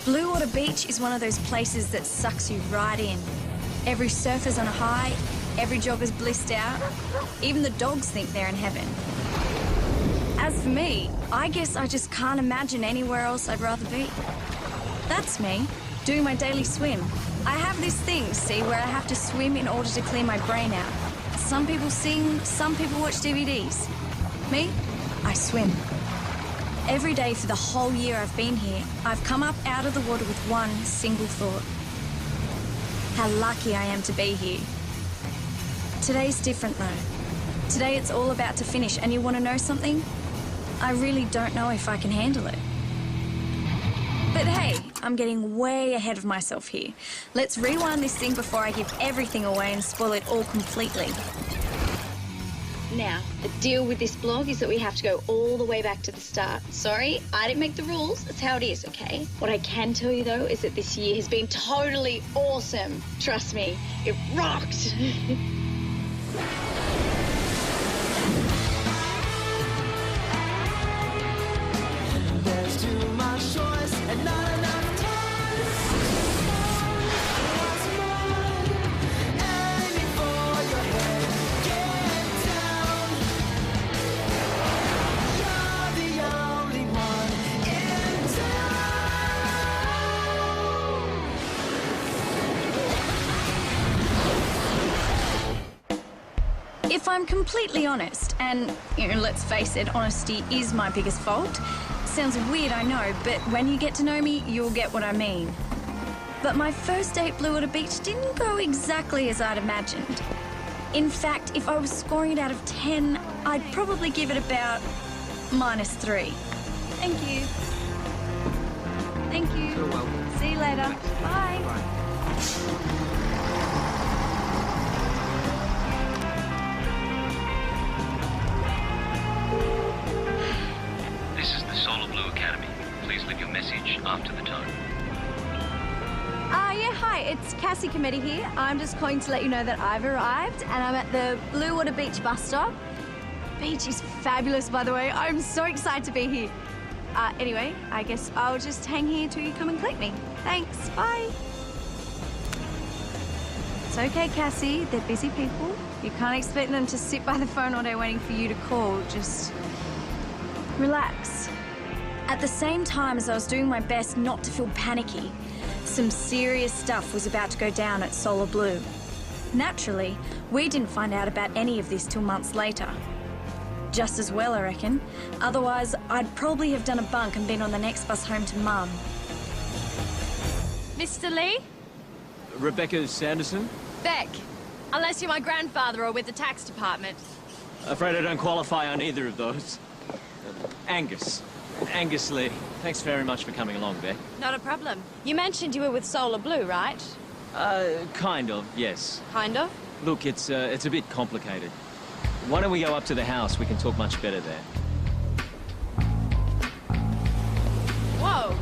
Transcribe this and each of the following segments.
Blue Water Beach is one of those places that sucks you right in. Every surfer's on a high, every jogger's blissed out. Even the dogs think they're in heaven. As for me, I guess I just can't imagine anywhere else I'd rather be. That's me, doing my daily swim. I have this thing, see, where I have to swim in order to clear my brain out. Some people sing, some people watch DVDs. Me, I swim. Every day for the whole year I've been here, I've come up out of the water with one single thought. How lucky I am to be here. Today's different though. Today it's all about to finish, and you want to know something? I really don't know if I can handle it. But hey, I'm getting way ahead of myself here. Let's rewind this thing before I give everything away and spoil it all completely. Now, the deal with this blog is that we have to go all the way back to the start. Sorry, I didn't make the rules. That's how it is, okay? What I can tell you, though, is that this year has been totally awesome. Trust me, it rocked. There's too much choice and not enough time. What's more? Aiming for your head, get down. You're the only one in town. If I'm completely honest, and, let's face it, honesty is my biggest fault. Sounds weird, I know, but when you get to know me, you'll get what I mean. But my first day at Blue Water Beach didn't go exactly as I'd imagined. In fact, if I was scoring it out of 10, I'd probably give it about -3. Thank you. Thank you. You're welcome. See you later. Bye. This is the Solar Blue Academy. Please leave your message after the tone. Yeah, hi, it's Cassie Committee here. I'm just calling to let you know that I've arrived and I'm at the Blue Water Beach bus stop. Beach is fabulous, by the way. I'm so excited to be here. Anyway, I guess I'll just hang here till you come and collect me. Thanks, bye. It's okay, Cassie. They're busy people. You can't expect them to sit by the phone all day waiting for you to call. Just relax. At the same time as I was doing my best not to feel panicky, some serious stuff was about to go down at Solar Blue. Naturally, we didn't find out about any of this till months later. Just as well, I reckon. Otherwise, I'd probably have done a bunk and been on the next bus home to Mum. Mr. Lee? Rebecca Sanderson? Beck. Unless you're my grandfather or with the tax department. Afraid I don't qualify on either of those. Angus. Angus Lee. Thanks very much for coming along, Beck. Not a problem. You mentioned you were with Solar Blue, right? Kind of, yes. Kind of? Look, it's a bit complicated. Why don't we go up to the house? We can talk much better there. Whoa.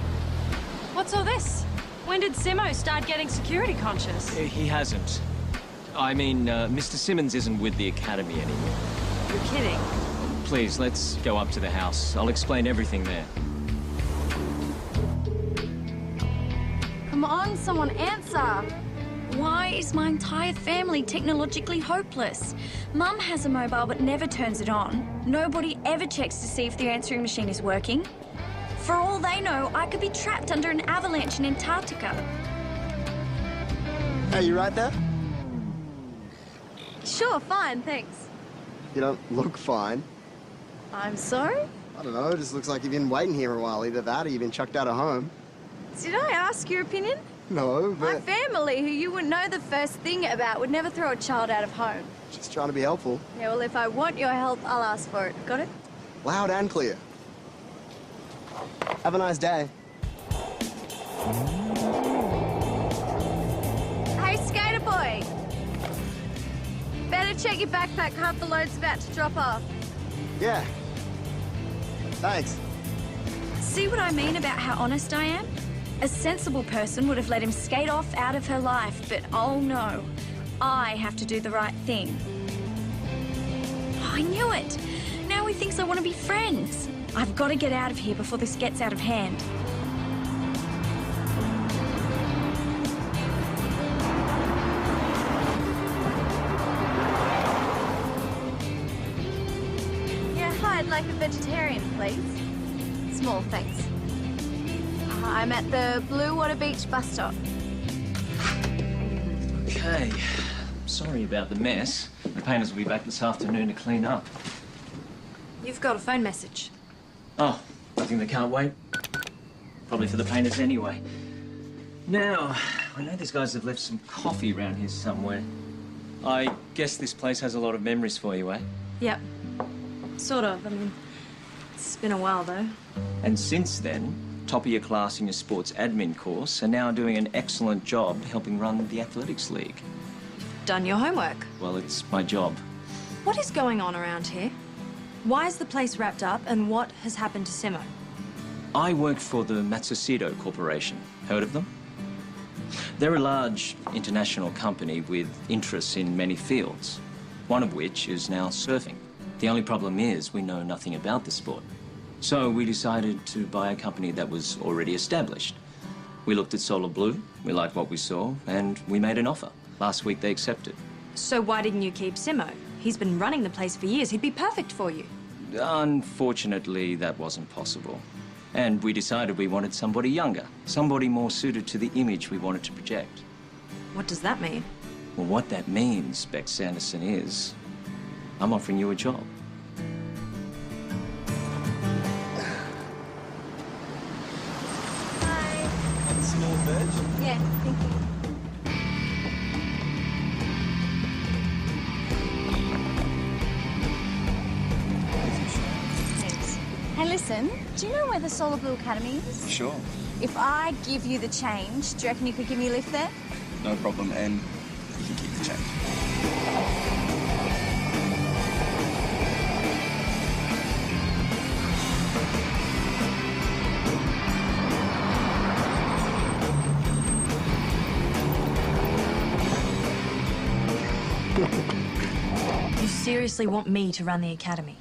What's all this? When did Simo start getting security conscious? He hasn't. I mean, Mr. Simmons isn't with the Academy anymore. You're kidding. Please, let's go up to the house. I'll explain everything there. Come on, someone answer. Why is my entire family technologically hopeless? Mum has a mobile but never turns it on. Nobody ever checks to see if the answering machine is working. For all they know, I could be trapped under an avalanche in Antarctica. Hey, you right there? Sure, fine, thanks. You don't look fine. I'm sorry? I don't know, it just looks like you've been waiting here a while. Either that or you've been chucked out of home. Did I ask your opinion? No, My but family, who you wouldn't know the first thing about, would never throw a child out of home. just trying to be helpful. Yeah, well, if I want your help, I'll ask for it. Got it? Loud and clear. Have a nice day. Hey, skater boy! Better check your backpack. Half the load's about to drop off. Yeah. Thanks. See what I mean about how honest I am? A sensible person would have let him skate off out of her life, but oh no. I have to do the right thing. Oh, I knew it! Now he thinks I want to be friends. I've got to get out of here before this gets out of hand. I'd like a vegetarian, please. Small, thanks. I'm at the Blue Water Beach bus stop. Okay. Sorry about the mess. The painters will be back this afternoon to clean up. You've got a phone message. Oh, nothing that can't wait. Probably for the painters anyway. Now, I know these guys have left some coffee around here somewhere. I guess this place has a lot of memories for you, eh? Yep. Sort of. I mean, it's been a while, though. And since then, top of your class in your sports admin course, and now doing an excellent job helping run the athletics league. Done your homework. Well, it's my job. What is going on around here? Why is the place wrapped up, and what has happened to Simo? I work for the Matsushita Corporation. Heard of them? They're a large international company with interests in many fields, one of which is now surfing. The only problem is we know nothing about the sport. So we decided to buy a company that was already established. We looked at Solar Blue, we liked what we saw, and we made an offer. Last week they accepted. So why didn't you keep Simo? He's been running the place for years. He'd be perfect for you. Unfortunately, that wasn't possible. And we decided we wanted somebody younger, somebody more suited to the image we wanted to project. What does that mean? Well, what that means, Beck Sanderson, is I'm offering you a job. Hi. Small veg? Yeah, thank you. Thanks. Hey, listen, do you know where the Solar Blue Academy is? Sure. If I give you the change, do you reckon you could give me a lift there? No problem, and you can keep the change. You seriously want me to run the academy?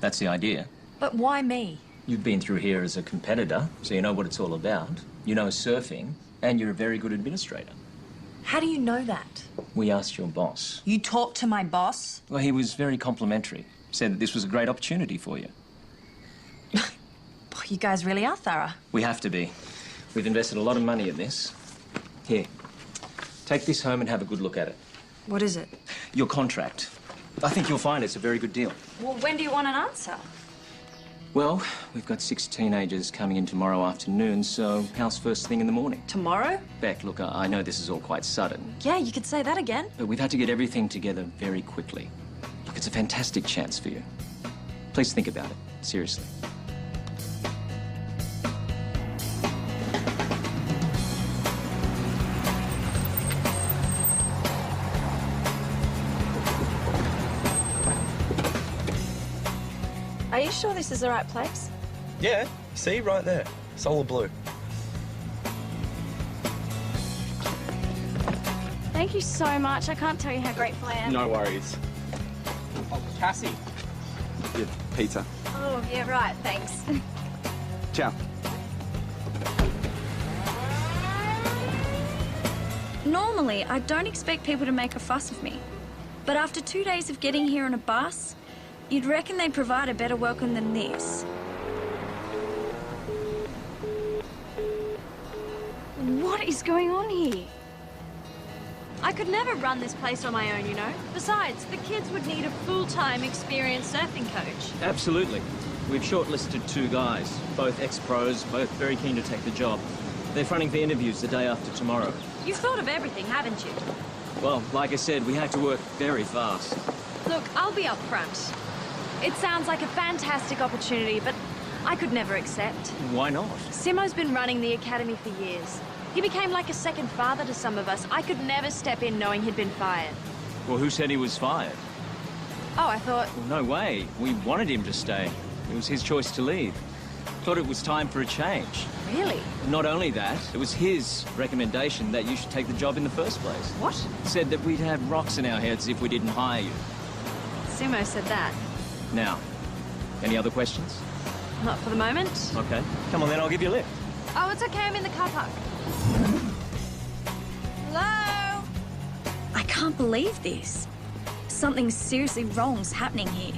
That's the idea. But why me? You've been through here as a competitor, so you know what it's all about. You know surfing, and you're a very good administrator. How do you know that? We asked your boss. You talked to my boss? Well, he was very complimentary. Said that this was a great opportunity for you. You guys really are thorough. We have to be. We've invested a lot of money in this. Here, take this home and have a good look at it. What is it? Your contract. I think you'll find it's a very good deal. Well, when do you want an answer? Well, we've got 6 teenagers coming in tomorrow afternoon, so how's first thing in the morning? Tomorrow? Beck, look, I know this is all quite sudden, Yeah, you could say that again. but we've had to get everything together very quickly. Look, it's a fantastic chance for you. Please think about it, seriously. Are you sure this is the right place? Yeah, see, right there. Solar Blue. Thank you so much. I can't tell you how grateful I am. No worries. Oh, Cassie. Yeah, pizza. Oh, yeah, right. Thanks. Ciao. Normally, I don't expect people to make a fuss of me. But after 2 days of getting here on a bus, you'd reckon they'd provide a better welcome than this. What is going on here? I could never run this place on my own, you know. Besides, the kids would need a full-time experienced surfing coach. Absolutely. We've shortlisted 2 guys, both ex-pros, both very keen to take the job. They're fronting for interviews the day after tomorrow. You've thought of everything, haven't you? Well, like I said, we had to work very fast. Look, I'll be upfront. It sounds like a fantastic opportunity, but I could never accept. Why not? Simo's been running the academy for years. He became like a second father to some of us. I could never step in knowing he'd been fired. Well, who said he was fired? Oh, I thought... Well, no way. We wanted him to stay. It was his choice to leave. Thought it was time for a change. Really? Not only that, it was his recommendation that you should take the job in the first place. What? Said that we'd have rocks in our heads if we didn't hire you. Simo said that. Now, any other questions? Not for the moment. Okay. Come on then, I'll give you a lift. Oh, it's okay. I'm in the car park. Hello? I can't believe this. Something seriously wrong's happening here.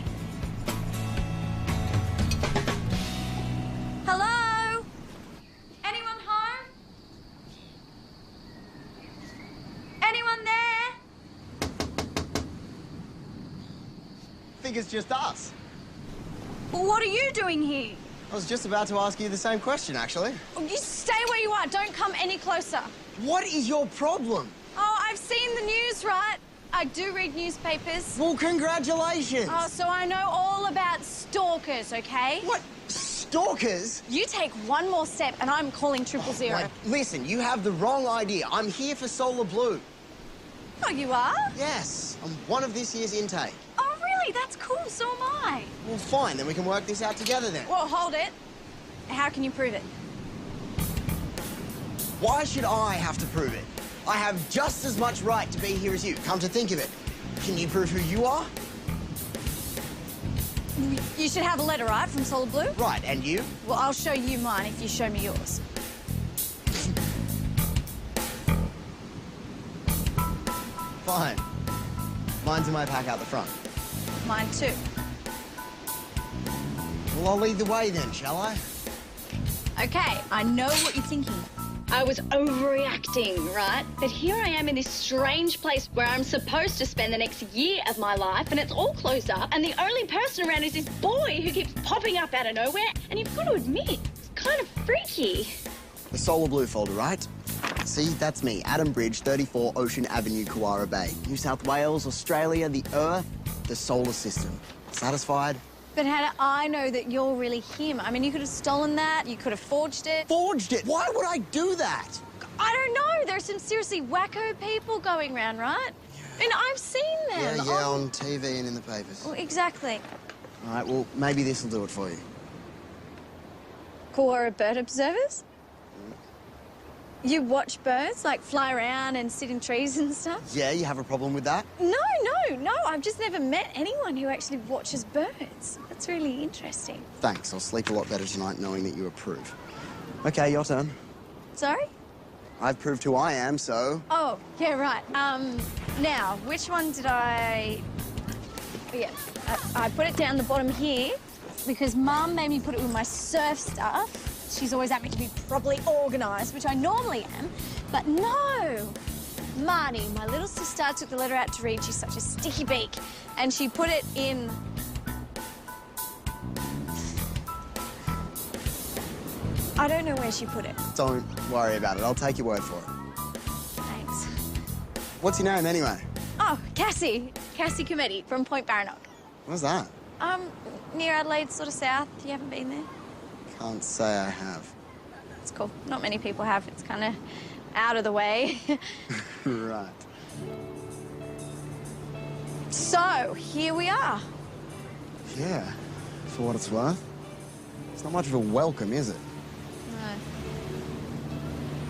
think it's just us. Well, what are you doing here? I was just about to ask you the same question, actually. You stay where you are. Don't come any closer. What is your problem? Oh, I've seen the news, right? I do read newspapers. Well, congratulations. Oh, so I know all about stalkers, okay? What? Stalkers? You take one more step and I'm calling 000. Like, listen, you have the wrong idea. I'm here for Solar Blue. Oh, you are? Yes, I'm one of this year's intake. Oh, really? That's cool. So am I. Well, fine, then we can work this out together then. Well, hold it. How can you prove it? Why should I have to prove it? I have just as much right to be here as you, come to think of it. Can you prove who you are? You should have a letter, right, from Solar Blue? Right, and you? Well, I'll show you mine if you show me yours. Fine. Mine's in my pack out the front. Mine too. Well, I'll lead the way then, shall I? Okay, I know what you're thinking. I was overreacting, right? But here I am in this strange place where I'm supposed to spend the next year of my life, and it's all closed up, and the only person around is this boy who keeps popping up out of nowhere, and you've got to admit, it's kind of freaky. The Solar Blue folder, right? See, that's me, Adam Bridge, 34 Ocean Avenue, Kowara Bay. New South Wales, Australia, the Earth, the solar system. Satisfied? But how do I know that you're really him? I mean, you could have stolen that, you could have forged it. Forged it? Why would I do that? I don't know. There's some seriously wacko people going around, right? Yeah. And I've seen them. Yeah, on TV and in the papers. Well, exactly. All right, well, maybe this will do it for you. Kowara bird observers? You watch birds, like, fly around and sit in trees and stuff? Yeah, you have a problem with that? No. I've just never met anyone who actually watches birds. That's really interesting. Thanks. I'll sleep a lot better tonight knowing that you approve. Okay, your turn. Sorry? I've proved who I am, so... Oh, yeah, right. Now, which one did I... Yeah, I put it down the bottom here because Mum made me put it with my surf stuff. She's always asked me to be properly organised, which I normally am, but no! Marnie, my little sister, took the letter out to read. She's such a sticky beak. And she put it in... I don't know where she put it. Don't worry about it. I'll take your word for it. Thanks. What's your name, anyway? Oh, Cassie. Cassie Cometti from Point Baranock. What's that? Near Adelaide, sort of south. You haven't been there? Can't say I have. It's cool. Not many people have. It's kind of out of the way. Right. So, here we are. Yeah, for what it's worth. It's not much of a welcome, is it? No.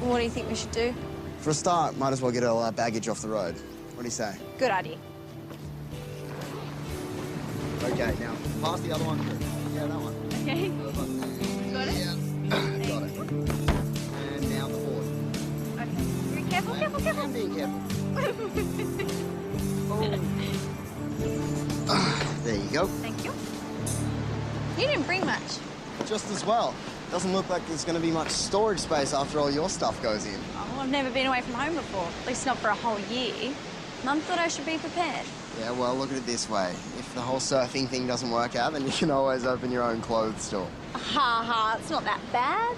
What do you think we should do? For a start, might as well get all our baggage off the road. What do you say? Good idea. Okay, now, pass the other one through. Yeah, that one. Okay. Got it? Yeah. Got it. And now the board. Okay. Be careful, careful. I'm being careful. Oh. There you go. Thank you. You didn't bring much. Just as well. Doesn't look like there's going to be much storage space after all your stuff goes in. Oh, well, I've never been away from home before. At least not for a whole year. Mum thought I should be prepared. Yeah, well, look at it this way. If the whole surfing thing doesn't work out, then you can always open your own clothes store. Ha ha, it's not that bad.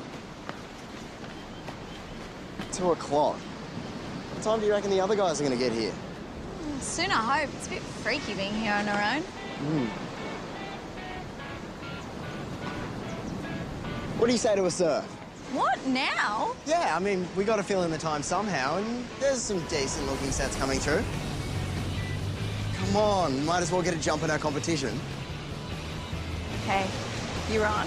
2 o'clock. What time do you reckon the other guys are going to get here? Soon, I hope. It's a bit freaky being here on our own. What do you say to a surf? What, now? Yeah, I mean, we got to fill in the time somehow, and there's some decent-looking sets coming through. Come on, we might as well get a jump in our competition. Okay, you're on.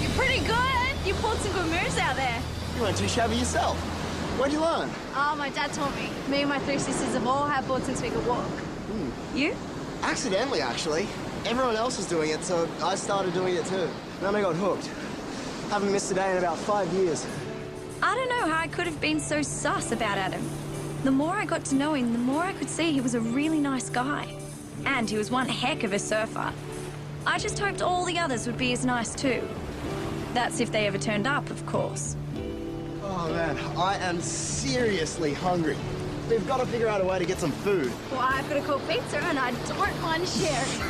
You're pretty good. You pulled some good moves out there. You weren't too shabby yourself. Where'd you learn? Oh, my dad taught me. Me and my 3 sisters have all had boards since we could walk. You? Accidentally, actually. Everyone else was doing it, so I started doing it too. Then I got hooked. Haven't missed a day in about 5 years. I don't know how I could have been so sus about Adam. The more I got to know him, the more I could see he was a really nice guy. And he was one heck of a surfer. I just hoped all the others would be as nice too. That's if they ever turned up, of course. Oh man, I am seriously hungry. We've got to figure out a way to get some food. Well, I've got a cold pizza and I don't mind sharing.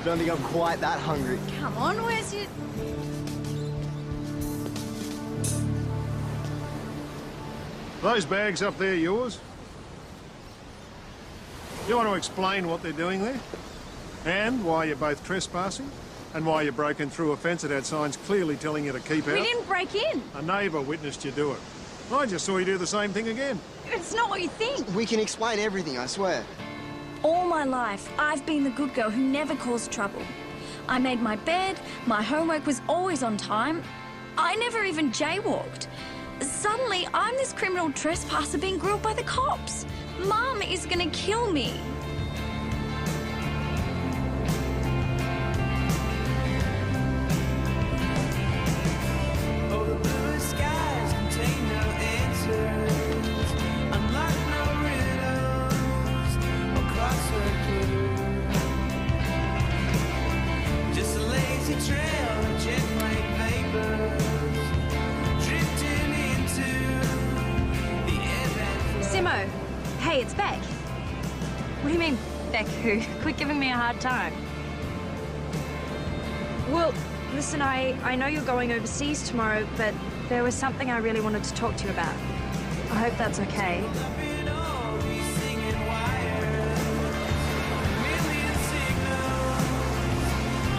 Don't think I'm quite that hungry. Come on, where's your... Those bags up there yours? You want to explain what they're doing there? And why you're both trespassing? And why you're breaking through a fence that had signs clearly telling you to keep out? We didn't break in. A neighbour witnessed you do it. I just saw you do the same thing again. It's not what you think. We can explain everything, I swear. All my life, I've been the good girl who never caused trouble. I made my bed, my homework was always on time. I never even jaywalked. Suddenly, I'm this criminal trespasser being grilled by the cops. Mum is gonna kill me. Oh, the blue skies contain no answers, unlock no riddles, or crossword clues. Just a lazy trail of jet plane vapors, drifting into the air that Simo. Hey, it's Beck. What do you mean, Beck who? Quit giving me a hard time. Well, listen, I know you're going overseas tomorrow, but there was something I really wanted to talk to you about. I hope that's okay. in all these singing wires, million signals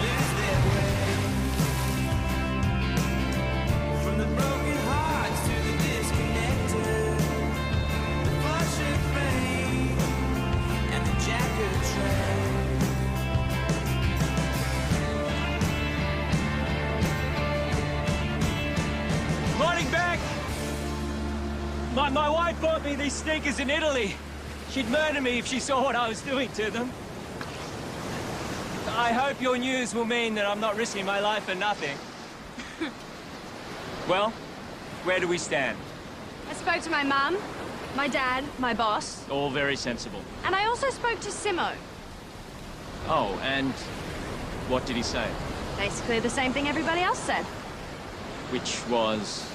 lose their way. From the broken hearts to the disconnected, the flush of fame and the jacket tray. Morning, Beck! My wife bought me these sneakers in Italy. She'd murder me if she saw what I was doing to them. I hope your news will mean that I'm not risking my life for nothing. Well, where do we stand? I spoke to my mum, my dad, my boss, All very sensible. and I also spoke to Simo. Oh, and what did he say? Basically the same thing everybody else said. Which was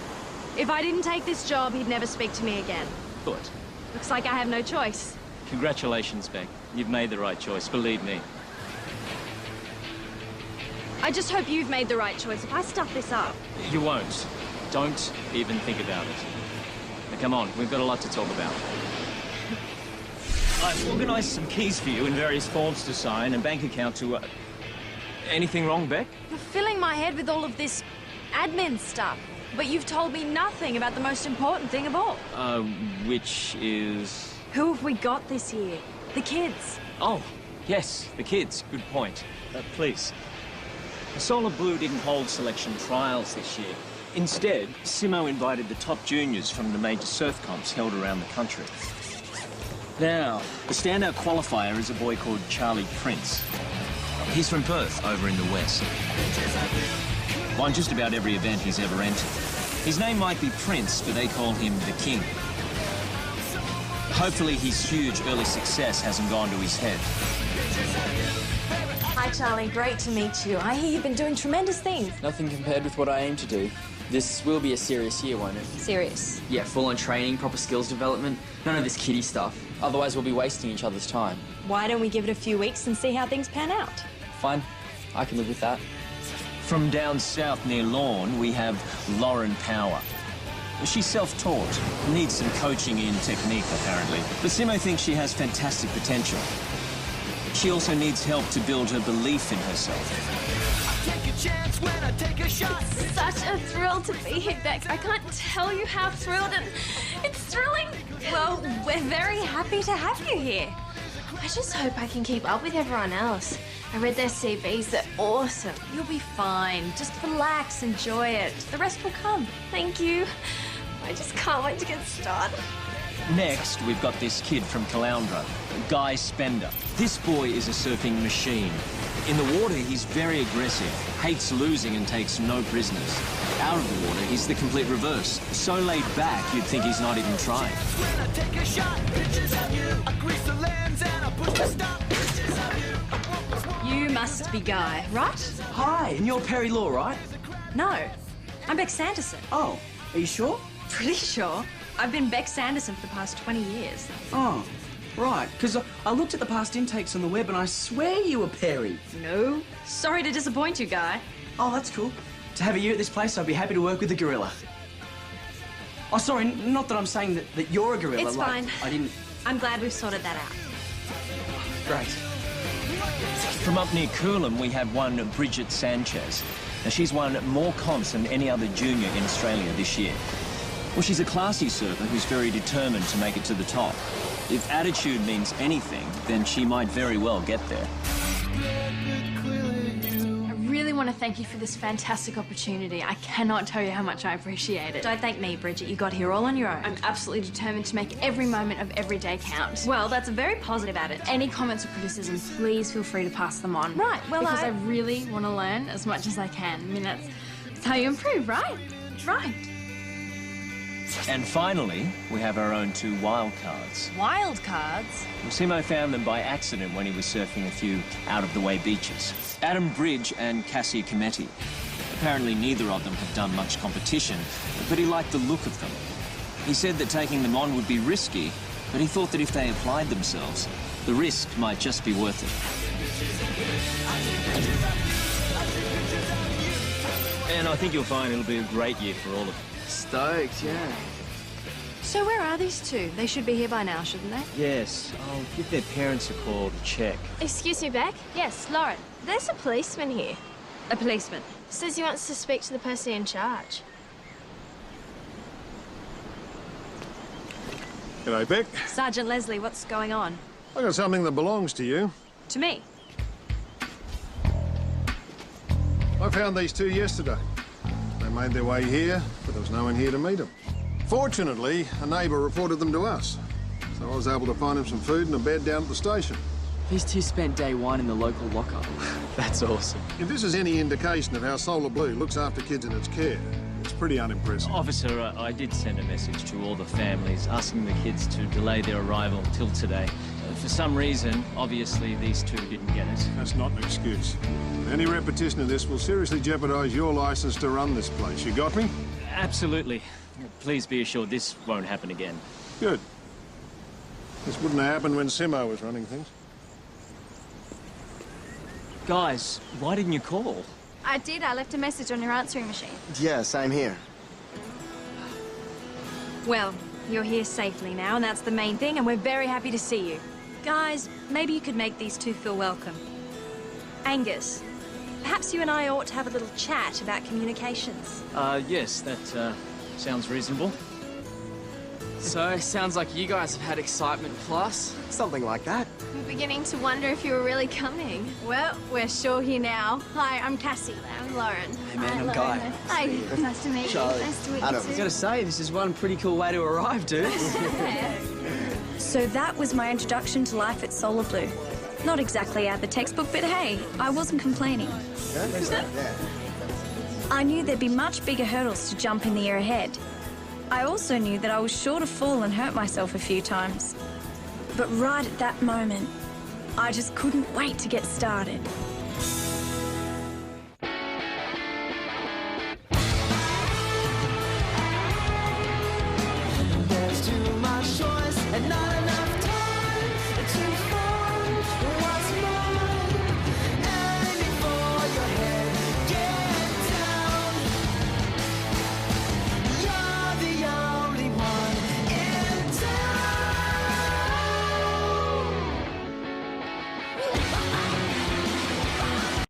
If I didn't take this job, he'd never speak to me again. good. Looks like I have no choice. Congratulations, Beck. You've made the right choice, believe me. I just hope you've made the right choice. If I stuff this up... You won't. Don't even think about it. Now, come on, we've got a lot to talk about. I've organised some keys for you in various forms to sign and bank account to... Anything wrong, Beck? You're filling my head with all of this admin stuff, but you've told me nothing about the most important thing of all. Which is... Who have we got this year? The kids. Oh, yes, the kids. Good point. Please. The Solar Blue didn't hold selection trials this year. Instead, Simo invited the top juniors from the major surf comps held around the country. Now, the standout qualifier is a boy called Charlie Prince. He's from Perth, over in the west. Won just about every event he's ever entered. His name might be Prince, but they call him the King. Hopefully his huge early success hasn't gone to his head. Hi, Charlie. Great to meet you. I hear you've been doing tremendous things. Nothing compared with what I aim to do. This will be a serious year, won't it? Serious. Yeah, full-on training, proper skills development. None of this kiddie stuff. Otherwise, we'll be wasting each other's time. Why don't we give it a few weeks and see how things pan out? Fine. I can live with that. From down south near Lorne, we have Lauren Power. She's self-taught, needs some coaching in technique, apparently. But Simo thinks she has fantastic potential. She also needs help to build her belief in herself. Take a chance when I take a shot. Such a thrill to be here, Bex. I can't tell you how thrilled, and it's thrilling. Well, we're very happy to have you here. I just hope I can keep up with everyone else. I read their CVs, they're awesome. You'll be fine. Just relax, enjoy it. The rest will come. Thank you. I just can't wait to get started. Next, we've got this kid from Caloundra, Guy Spender. This boy is a surfing machine. In the water, he's very aggressive, hates losing and takes no prisoners. Out of the water, he's the complete reverse. So laid back, you'd think he's not even trying. You must be Guy, right? Hi, and you're Perry Law, right? No, I'm Beck Sanderson. Oh, are you sure? Pretty sure. I've been Beck Sanderson for the past 20 years. Oh, right, because I looked at the past intakes on the web and I swear you were Perry. No. Sorry to disappoint you, Guy. Oh, that's cool. To have a year at this place, I'd be happy to work with the gorilla. Oh, sorry, not that I'm saying that you're a gorilla. It's fine. I didn't... I'm glad we've sorted that out. Great. From up near Coolum, we have one Bridget Sanchez. Now, she's won more comps than any other junior in Australia this year. Well, she's a classy surfer who's very determined to make it to the top. If attitude means anything, then she might very well get there. I really want to thank you for this fantastic opportunity. I cannot tell you how much I appreciate it. Don't thank me, Bridget. You got here all on your own. I'm absolutely determined to make every moment of every day count. Well, that's a very positive attitude. Any comments or criticism, please feel free to pass them on. Right, well, because I really want to learn as much as I can. I mean, that's how you improve, right? Right. And finally, we have our own two wild cards. Wild cards? Well, Simo found them by accident when he was surfing a few out-of-the-way beaches. Adam Bridge and Cassie Cometti. Apparently neither of them have done much competition, but he liked the look of them. He said that taking them on would be risky, but he thought that if they applied themselves, the risk might just be worth it. And I think you'll find it'll be a great year for all of them. Stoked, yeah. So where are these two? They should be here by now, shouldn't they? Yes, I'll give their parents a call to check. Excuse me, Beck? Yes, Lauren. There's a policeman here. A policeman? Says he wants to speak to the person in charge. G'day, Beck. Sergeant Leslie, what's going on? I got something that belongs to you. To me? I found these two yesterday. They made their way here, but there was no one here to meet them. Fortunately, a neighbour reported them to us, so I was able to find them some food and a bed down at the station. These two spent day one in the local lockup. That's awesome. If this is any indication of how Solar Blue looks after kids in its care, it's pretty unimpressive. Officer, I did send a message to all the families asking the kids to delay their arrival till today. For some reason, obviously, these two didn't get it. That's not an excuse. Any repetition of this will seriously jeopardise your licence to run this place. You got me? Absolutely. Please be assured this won't happen again. Good. This wouldn't have happened when Simo was running things. Guys, why didn't you call? I did. I left a message on your answering machine. Yeah, same here. Well, you're here safely now, and that's the main thing, and we're very happy to see you. Guys, maybe you could make these two feel welcome. Angus, perhaps you and I ought to have a little chat about communications. Yes, that sounds reasonable. So, sounds like you guys have had excitement plus. Something like that. I'm beginning to wonder if you were really coming. Well, we're sure here now. Hi, I'm Cassie. I'm Lauren. Hey man, I'm Guy. Hi, nice to meet you. Charlie. Nice to meet Adam. you I too. gotta say, this is one pretty cool way to arrive, dude. So that was my introduction to life at Solar Blue. Not exactly out of the textbook, but hey, I wasn't complaining. I knew there'd be much bigger hurdles to jump in the year ahead. I also knew that I was sure to fall and hurt myself a few times. But right at that moment, I just couldn't wait to get started.